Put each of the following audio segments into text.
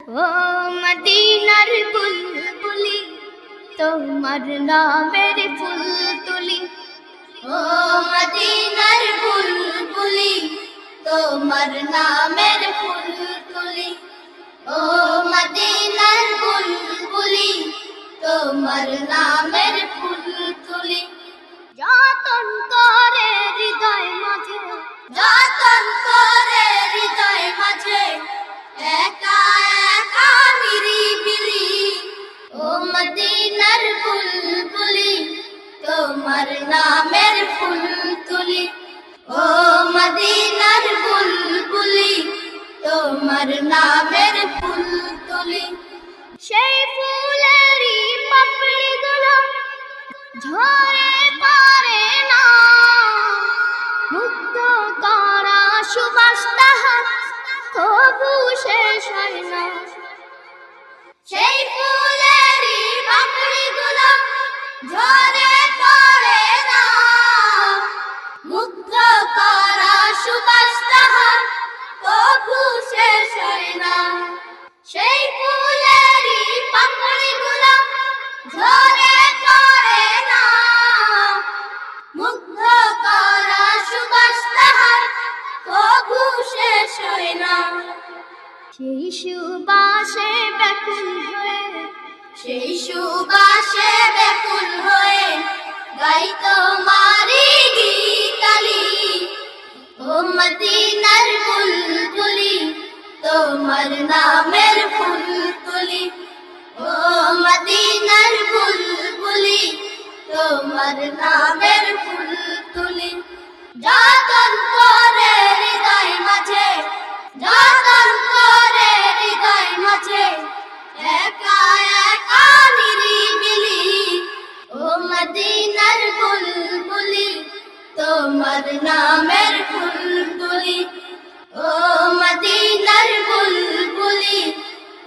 ও মদিনার বুলবুলি তোমার নামের ফুল তুলি। ও মদিনার বুলবুলি তোমার নামের ফুল তুলি। ও মদিনার বুলবুলি তোমার নামের ফুল তুলি। যতন করে হৃদয় মাঝে, যতন করে হৃদয় মাঝে, একা একা নিরিবিলি। ও মদিনার বুলবুলি তোমার নামের ফুল তুলি। ও মদিনার বুলবুলি তোমার নামের ফুল তুলি। সেই ফুলেরই পাপড়িগুলো ঝরে পড়ে না, মুগ্ধ করা সুবাস তাহার তবু শেষ হয় না। সেই ফুলেরই পাপড়িগুলো ঝরে পড়ে না, মুগ্ধ করা সুবাস তাহার তবু শেষ হয় না। সেই ফুলেরই পাপড়িগুলো ঝরে পড়ে না, মুগ্ধ করা সুবাস তাহার তবু শেষ হয় না। সেই সুবাসে ব্যাকুল হয়ে, সেই সুবাসে ব্যাকুল হয়ে গাই তোমারি গীতালি। ও মদিনার বুলবুলি তোমার নামের ফুল তুলি। ও মদিনার বুলবুলি তোমার নামের ফুল তুলি। যতন করে হৃদয় মাঝে, যতন করে হৃদয় মাঝে, একা একা নিরিবিলি। ও মদিনার বুলবুলি তোমার নামের ফুল তুলি। ও মদিনার বুলবুলি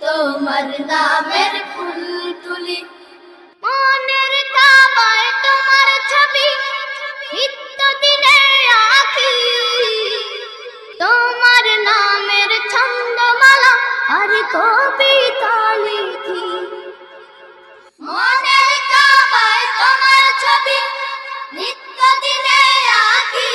তোমার নামের ফুল তুলি। মনের কাবায় তোমার ছবি নিত্য দিনে আঁকি, তোমার নামের ছন্দমালা আর কবিতা লিখি। মনের কাবায় তোমার ছবি নিত্য দিনে আঁকি,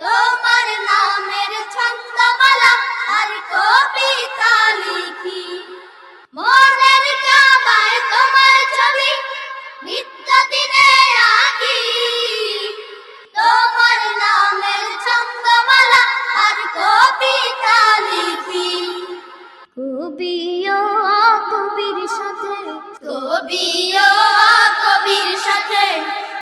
তোমার নামের ছন্দমালা আর কবিতা লিখি। মনের কাবায় তোমার ছবি নিত্য দিনে আঁকি, তোমার নামের ছন্দমালা আর কবিতা লিখি। কবি ও কবির সাথে, কবি ও